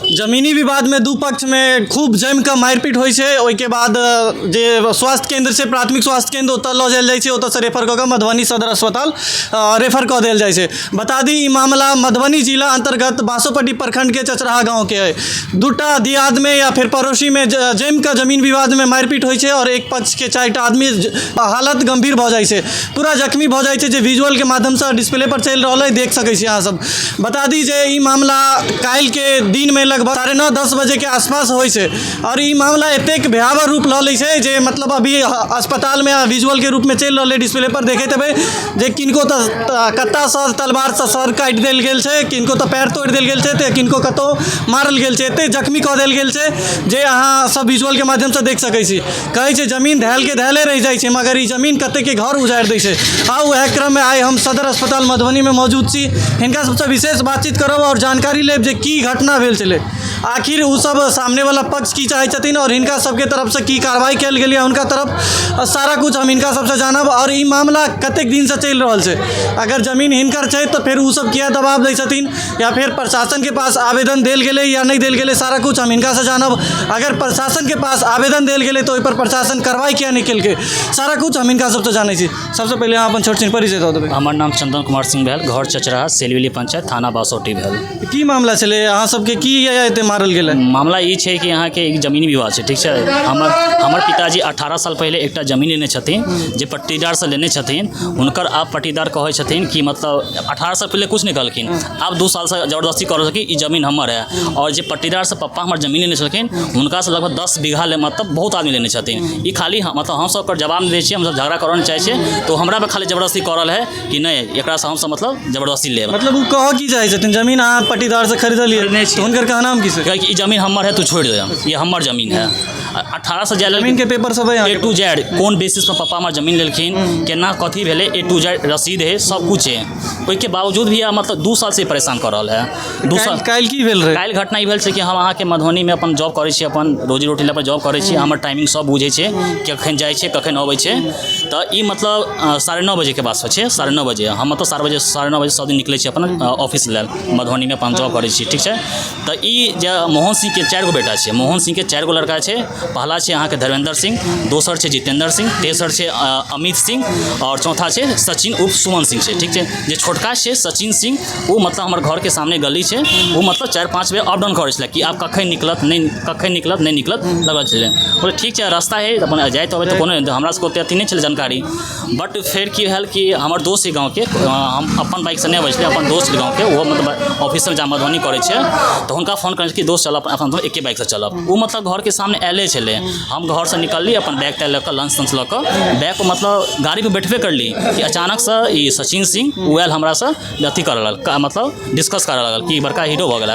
जमीनी विवाद में दू पक्ष में खूब जम के मारपीट होइ छै। ओहिके बाद जे स्वास्थ्य केंद्र से प्राथमिक स्वास्थ्य केंद्र ओतऽ लऽ जायल जाइ छै, ओतऽ से रेफर कऽ के मधुबनी सदर अस्पताल रेफर कऽ देल जाइ छै। बता दी ई मामला मधुबनी जिला अंतर्गत बासोपट्टी प्रखंड के चचराहा गाँव के है। दूटा दियाद में या फिर पड़ोसी में जम के जमीन विवाद में मारपीट होइ छै और एक पक्ष के 4टा आदमी हालत गंभीर भऽ जाइ छै, पूरा जख्मी भऽ जाइ छै, जे विजुअल के माध्यम से डिस्प्ले पर चलि रहल है, देख सकै छी अहाँ सब। बता दी जे ई मामला काल्हि के दिन में लगभग 9:30-10 बजे के आसपास होइ छै और ई मामला एतेक भयावह रूप लऽ लै छै जे मतलब अभी अस्पताल में विजुअल के रूप में चलि रहल है, डिस्प्ले पर देखैत हेबै जे किनको तऽ कत्ता से तलवार से सर काटि देल गेल छै, किनको तऽ पैर तोड़ि देल गेल छै, तऽ किनको कतौ मारल गेल छै, एते जख्मी कऽ देल गेल छै जे अहाँ सब विजुअल के माध्यम से देख सकै छी। कहै छै जमीन धैल के धैले रहि जाइ छै, मगर ई जमीन कते के घर उजाड़ि दै छै। आ वएह क्रम में आइ हम सदर अस्पताल मधुबनी में मौजूद छी, हिनका सबसे विशेष बातचीत करब और जानकारी लेब जे की घटना भेल छलै, आखिर उ सब सामने वाला पक्ष की चाहै छथिन और हिनका सबके तरफ से की कार्रवाई कयल गेल उनका तरफ, सारा कुछ हम हिनका सबसे जानब। और ई मामला कतेक दिन से चलि रहल छै, अगर जमीन हिनकर छै तो फिर उ सब किया दबाव दै छथिन, या फिर प्रशासन के पास आवेदन देल गेलै या नहीं देल गेलै, सारा कुछ हम हिनका से जानब। अगर प्रशासन के पास आवेदन देल गेलै तो ओहि पर प्रशासन कार्रवाई किया नहीं केलकै, सारा कुछ हम हिनका सबसे जानै छी। सबसे पहले अहाँ अपन छोट छिन परिचय दऽ देबै। हमर नाम चंदन कुमार सिंह भेल, घर चचराहा सेलवेली पंचायत थाना बासोटी भेल। की मामला छलै, अहाँ सबके की एते मारल गेलै? मामला ई छै कि अहाँके एक जमीनी विवाद छै, ठीक छै। हमर पिताजी 18 साल पहले एकटा जमीन लेने छथिन, जे पट्टीदार से लेने छथिन। हुनकर आप पट्टीदार कहै छथिन कि मतलब 18 साल पहले कुछ नहीं कहलखिन, आब 2 साल से जबरदस्ती कर रहल कि ई जमीन हमर है। और जे पट्टीदार से पप्पा हमर जमीन लेने छलखिन, हुनका से लगभग 10 बीघा ले मतलब बहुत आदमी लेने छथिन। ई खाली मतलब हम सब ओकर जवाब नहीं दै छियै, हम सब झगड़ा करऽ नहीं चाहै छियै, तो हमरा पे खाली जबरदस्ती कर रहल है कि नहीं एकरा से हम सब मतलब जबरदस्ती लेब। मतलब उ कह की चाहै छथिन, जमीन अहाँ पट्टीदार से खरीदलियै तो हुनकर कहना हम की छै कि ई जमीन हमर है, तू छोड़ दे, ये हमर जमीन है। 18 से जाय जमीन के पेपर सब है A to Z, cone basis पर पप्पा हमर जमीन लेलखिन, केना कथी भेलै, A to Z रसीद है, सब कुछ है। ओहिके बावजूद भी मतलब 2 साल से परेशान कर रहल है। 2 साल काल्हि की भेल रहै? काल्हि घटना ई भेल छै कि हम अहाँके मधुबनी में अपन जॉब करै छी, अपन रोजी रोटी लए जॉब करै छी, हमर टाइमिंग सब बुझै छै, कखन जाइ छै कखन अबै छै। तऽ ई मतलब 9:30 बजे के बाद छै, 9:30 बजे हम मतलब 9:30 बजे सब दिन निकलै छी अपन ऑफिस लेल, मधुबनी में अपन जॉब करै छी, ठीक छै। तऽ ई जे मोहन सिंह के 4 गो बेटा छै, मोहन सिंह के 4 गो लड़का छै। पहला छै अहाँके धर्मेंद्र सिंह, दोसर छै जितेंद्र सिंह, तेसर छै अमित सिंह और चौथा छै सचिन उर्फ सुमन सिंह छै, ठीक छै। जे छोटका छै सचिन सिंह, वो मतलब हमर घर के सामने गली छै, वो मतलब 4-5 बेर अप डाउन करै छलै कि आब कखन निकलत नहीं निकलत लगल छलै। बोले ठीक छै रास्ता है अपन जाइत अबै तऽ कोनो हमरा सबके ओते अथी नहीं छलै जानकारी। बट फिर की भेल कि हमर दोस्त गाँव के, हम अपन बाइक से नहीं अबै छलै, अपन दोस्त गाँव के वो मतलब ऑफिसर जा मधुबनी करै छै, तऽ हुनका फोन करै कि दोस्त चल अपन एके बाइक से चलब। वो मतलब घर के सामने आयले छलै, हम घर से निकलली अपन बैग तैग लऽ कऽ लंच तंच लऽ कऽ बैग मतलब गाड़ी पे बैठबे करली कि अचानक से ई सचिन सिंह उएल हमरा से अथी करऽ लगल, मतलब डिस्कस करऽ लगल कि बड़का हीरो भऽ गेल,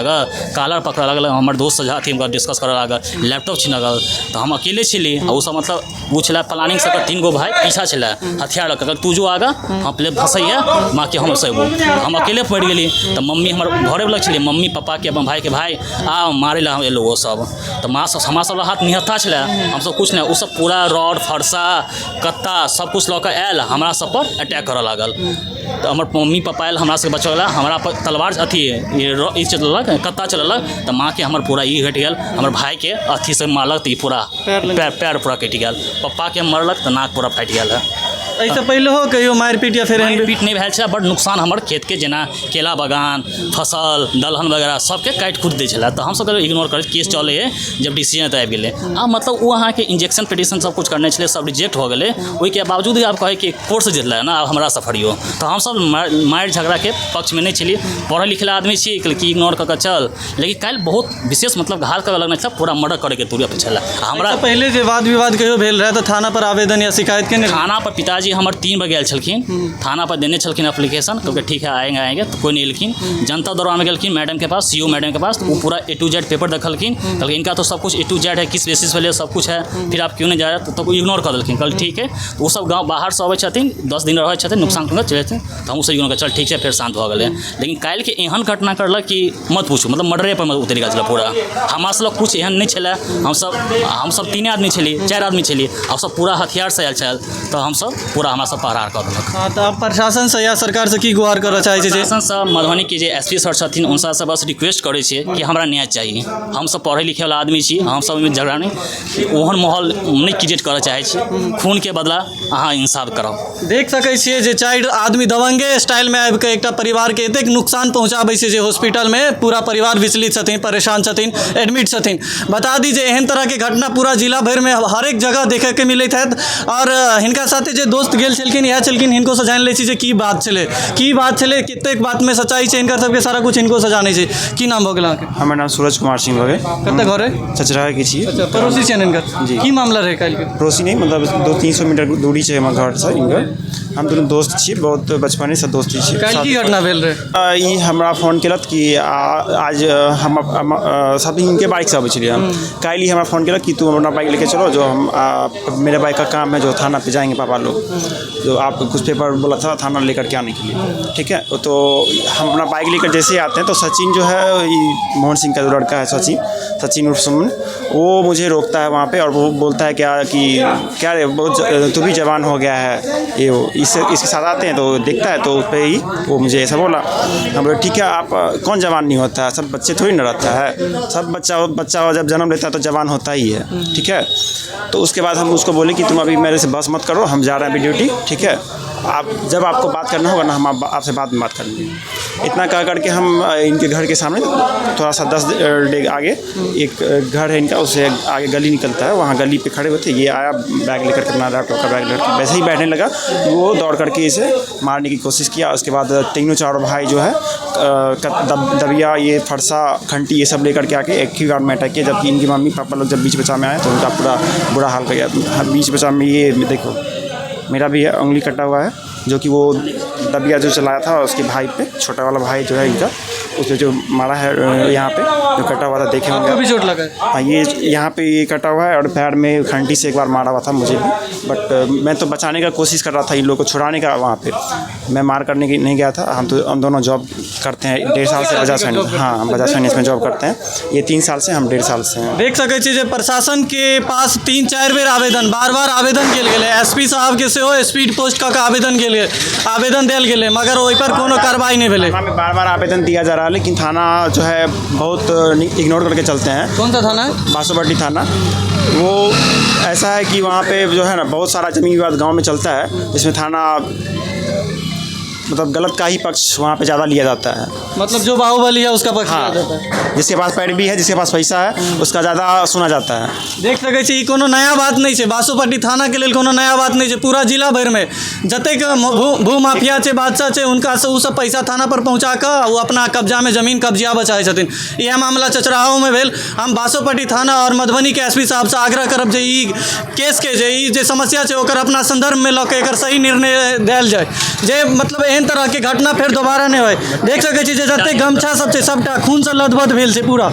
कॉलर पकड़ऽ लगल, हमर दोस्त से अथी डिस्कस करऽ लागल, लैपटॉप छीन लगल। तऽ हम अकेले छली, ओ सब मतलब वो छलै प्लानिंग से 3 गो भाई पीछा छलै हथियार लऽ कऽ, तू जो आगा हम पहले फंसैया माँ के हम सेबो, हम अकेले पड़ि गेली। तऽ मम्मी हमर घरे वाला छलै, मम्मी पापा के अपन भाई के भाई आ मारे ला हम एलो वो सब। तऽ माँ सब हमरा सब हाथ निहत्था छलै, हम सब कुछ नहीं, वो सब पूरा रॉड फरसा कत्ता सब कुछ लऽ कऽ आयल, हमरा सब पर अटैक करऽ लागल। तऽ हमर मम्मी पापा आयल हमरा सबके बचौला, हमरा पर तलवार अथी ई चललक कत्ता चललक, तऽ माँ के हमर पूरा ई हटि गेल, हमर भाई के अथी से मारलक तऽ ई पूरा पैर पूरा कटि गेल, पप्पा के मरलक तऽ नाक पूरा फाटि गेल है। ऐसे पहले हो कहियो मारपीट या फिर मारपीट नहीं भेल छलै, बड़ नुकसान हमर खेत के, जेना केला बगान फसल दलहन वगैरह सबके काटि कुटि दै छलै, तऽ हमसब इग्नोर करैत केस चलै है। जब डिसीजन तऽ आबि गेलै आ मतलब वो अहाँके इंजेक्शन पिटिशन सब कुछ करने छलै, सब रिजेक्ट हो गेलै। ओहिके बावजूद भी आप कहे कि कोर्ट से जितलै ना, आब हमरा से फड़ियो, तऽ हमसब मारि झगड़ा के पक्ष में नहीं छलिए, पढ़ल लिखल आदमी छी कि इग्नोर कऽ चल। लेकिन काल्हि बहुत विशेष मतलब घात करऽ लगने छलै, पूरा मर्डर करे के तुरंत छलै। हमरा पहले जे वाद विवाद कहियो भेल रहै तऽ थाना पर आवेदन या शिकायत केने? थाना पर पिताजी हमर 3 बजे आयल छलखिन, थाना पर देने छलखिन एप्लीकेशन, क्योंकि ठीक है आएंगे तो कोई नहीं एलखिन। जनता दरबार में गेलखिन मैडम के पास, सीओ मैडम के पास, वो पूरा A to Z पेपर देखलखिन, कहलखिन इनका तो सब कुछ A to Z है, किस बेसिस पे सब कुछ है, फिर आप क्यों नहीं जा रहे, तो इग्नोर कर देलखिन। कल ठीक है, तो वो सब गाँव बाहर से अबै छथिन, 10 दिन रहै छथिन, नुकसान करके चले छथिन, तो हम सब इग्नोर कर चल ठीक है, फिर शांत भऽ गेलै। लेकिन काल्हि के एहन घटना करलक कि मत पूछू, मतलब मर्डरे पर उतरि गेल छलै पूरा। हमरा सब कुछ एहन नहीं छलै, हम सब 3 आदमी छली, 4 आदमी छली, और सब पूरा हथियार से आयल छल, तो हम सब पूरा पूरा हमरा सब पहरार कऽ देलक। हाँ, तऽ आब प्रशासन से या सरकार से की गुहार करऽ चाहै छै? प्रशासनसँ मधुबनीके जे एस पी सर छथिन हुनका से बस रिक्वेस्ट करै छियै कि हमरा न्याय चाही। हमसब पढ़ै लिखै वाला आदमी छी, हमसब ओहिमे झगड़ा नहि, ओहन माहौल नहि क्रिएट करऽ चाहै छी। खूनके बदला अहाँ इंसाफ करब। देख सकै छियै जे 4 आदमी दबंगे स्टाइलमे आबि कऽ एकटा परिवारके एतेक नुकसान पहुँचाबै छै जे हॉस्पिटलमे पूरा परिवार विचलित छथिन, परेशान छथिन, एडमिट छथिन। बता दी जे एहन तरहके घटना पूरा जिला भरिमे हरेक जगह देखैके मिलैत हैत। और हिनका साथे जे दोस्त गेल छलखिन इएह छलखिन, हिनको से जानि लै छी जे की बात छलै, कतेक बातमे सच्चाई छै, हिनकर सबके सारा कुछ हिनको से जानै छै। की नाम भऽ गेल अहाँके? हमर नाम सूरज कुमार सिंह भऽ गेल। कतऽ घर है? चचराहा के छियै। अच्छा, पड़ोसी छियनि हिनकर? जी। की मामला रहै काल्हिके? पड़ोसी नहीं, मतलब 200-300 मीटर दूरी छै हमर घरसँ हिनकर। हम दुनू दोस्त छी, बहुत बचपनेसँ दोस्ती छी। काल्हि की घटना भेल रहै? ई हमरा फोन केलक कि आज हम सब हिनके बाइक से अबै छलियै हम। काल्हि हमरा फोन केलक कि तू अपना बाइक लेके चलो, जो हम मेरे बाइक का काम है, जो थाना पे जाएंगे पापा लोग, जो आप कुछ पेपर बोला था थाना लेकर के आने के लिए, ठीक है। तो हम अपना बाइक लेकर जैसे ही आते हैं तो सचिन जो है, मोहन सिंह का जो लड़का है सचिन उर्फ सुमन, वो मुझे रोकता है वहाँ पे और वो बोलता है क्या रे, बहुत तू भी जवान हो गया है, ये वो इसके साथ आते हैं तो देखता है, तो उस पर ही वो मुझे ऐसा बोला। हम बोले ठीक है, आप कौन जवान नहीं होता है, सब बच्चे थोड़ी ना रहता है, सब बच्चा जब जन्म लेता है तो जवान होता ही है, ठीक है। तो उसके बाद हम उसको बोले कि तुम अभी मेरे से बस मत करो, हम जा रहे हैं अभी ड्यूटी, ठीक है। आप जब आपको बात करना होगा ना, हम आपसे बाद में बात करेंगे। इतना कह करके हम इनके घर के सामने थोड़ा सा 10 डेग आगे एक घर है इनका, उससे आगे गली निकलता है, वहाँ गली पे खड़े हुए थे। ये आया बैग लेकर के, अपना लैपटॉप का बैग लेकर, वैसे ही बैठने लगा, वो दौड़ करके इसे मारने की कोशिश किया। उसके बाद तीनों चारों भाई जो है दबिया, ये फरसा, घंटी, ये सब लेकर के आके एक ही बार में अटैक किया। जबकि इनकी मम्मी पापा लोग जब बीच बचाव में आए तो उनका पूरा बुरा हाल कर गया। बीच बचाव में ये देखो मेरा भी है, उंगली कटा हुआ है, जो कि वो दबिया जो चलाया था उसके भाई पे, छोटा वाला भाई जो है इनका, उसने जो मारा है यहाँ पे जो कटा हुआ था, देखे होंगे। भी चोट लगा है? हाँ, ये यहाँ पे ये कटा हुआ है और पैर में घंटी से एक बार मारा हुआ था मुझे भी। बट मैं तो बचाने का कोशिश कर रहा था, इन लोगों को छुड़ाने का। वहाँ पे मैं मार करने की नहीं गया था। हम दोनों जॉब करते हैं 1.5 साल से बजाज फाइनेंस। हाँ, हम बजाज फाइनेंस में जॉब करते हैं। ये 3 साल से, हम 1.5 साल से हैं। देख सकै छी जे प्रशासन के पास 3-4 बेर आवेदन, बार आवेदन कयल गेलै। एसपी साहब के सेहो स्पीड पोस्ट कऽ के आवेदन देल गेलै, मगर ओहि पर कोनो कार्रवाई नहीं भेलै। थाना में बार आवेदन दिया जा रहा है, लेकिन थाना जो है बहुत इग्नोर करके चलते हैं। कौन सा थाना है? बासोपट्टी थाना। वो ऐसा है कि वहाँ पे जो है ना, बहुत सारा जमीन विवाद गांव में चलता है, जिसमें थाना मतलब गलत का ही पक्ष वहाँ पे ज़्यादा लिया जाता है। मतलब जो बाहुबली है उसका पक्ष हाँ, लिया जाता है। जिसके पास पैरवी है, जिसके पास पैसा है, उसका ज़्यादा सुना जाता है। देख सकै छी, ई कोनो नया बात नहीं है। बासोपट्टी थाना के लेल कोनो नया बात नहीं है। पूरा जिला भर में जतेक भू माफिया छै, बादशाह छै, उनका से सब पैसा थाना पर पहुँचा कर वो अपना कब्जा में जमीन कब्जिया बचाए छथिन। यह मामला चचराहो में भेल। हम बासोपट्टी थाना और मधुबनी के एसपी साहब से आग्रह करब जे ई केस के जे समस्या छै ओकर अपना संदर्भ में लऽ के एकर सही निर्णय देल जाए, जे मतलब एहन तरह के घटना फिर दोबारा नहीं होय। देख सकै छी जे जतेक गमछा सब छै सबटा खून से लथबथ भेल छै पूरा।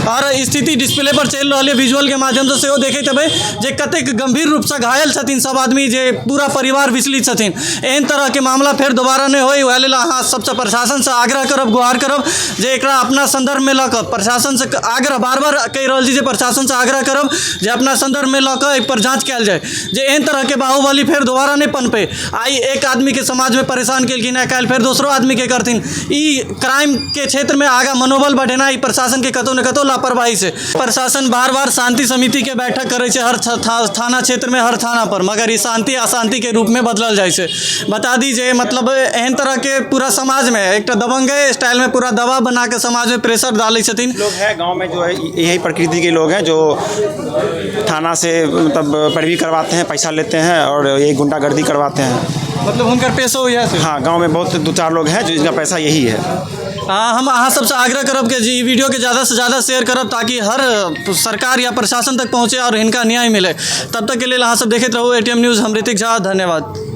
और स्थिति डिस्प्ले पर चल रही है, विजुअल के माध्यम से सेहो देखैत हेबै जे कतेक गंभीर रूप से घायल छथिन सब आदमी, जे पूरा परिवार विचलित छथिन। एहन तरह के मामला फिर दोबारा नहीं होय, ओहि लेल अहाँ सबसे प्रशासन से आग्रह करब, गुहार करब जे एकरा अपना संदर्भ में लऽ कऽ प्रशासन से आग्रह बार कहि रहल छी जे प्रशासन से आग्रह करब जे अपना संदर्भ में लऽ कऽ एहि पर जांच कयल जाए, जे एहन तरह के बाहुबली फिर दोबारा नहीं पनपे। आई एक आदमी के समाज में परेशान केलखिन है, काल्हि फिर दोसरो आदमी के करथिन। ई क्राइम के क्षेत्र में आगा मनोबल बढ़ेना ई प्रशासन के कतौ न कतौ लापरवाही से। प्रशासन बार शांति समिति के बैठक करे छै हर थाना क्षेत्र में, हर थाना पर, मगर ई शांति अशांति के रूप में बदलल जाए छै। बता दी जे मतलब एहन तरह के पूरा समाज में एक दबंगे स्टाइल में पूरा दबाव बना के समाज में प्रेशर डाले छथिन। लोग हैं गांव में जो है यही प्रकृति के लोग हैं, जो थाना से मतलब पैरवी करवाते हैं, पैसा लेते हैं और यही गुंडागर्दी करवाते हैं। मतलब उनकर पैसा हो यहाँ से? हाँ, गांव में बहुत 2-4 लोग हैं जो इनका पैसा यही है। हम अहाँ सबसे आग्रह करब कि जी वीडियो के ज़्यादा से ज़्यादा शेयर करब, ताकि हर सरकार या प्रशासन तक पहुँचे और इनका न्याय मिले। तब तक के लिए अहाँ सब देखते रहू ATM न्यूज़। हम ऋतिक झा, धन्यवाद।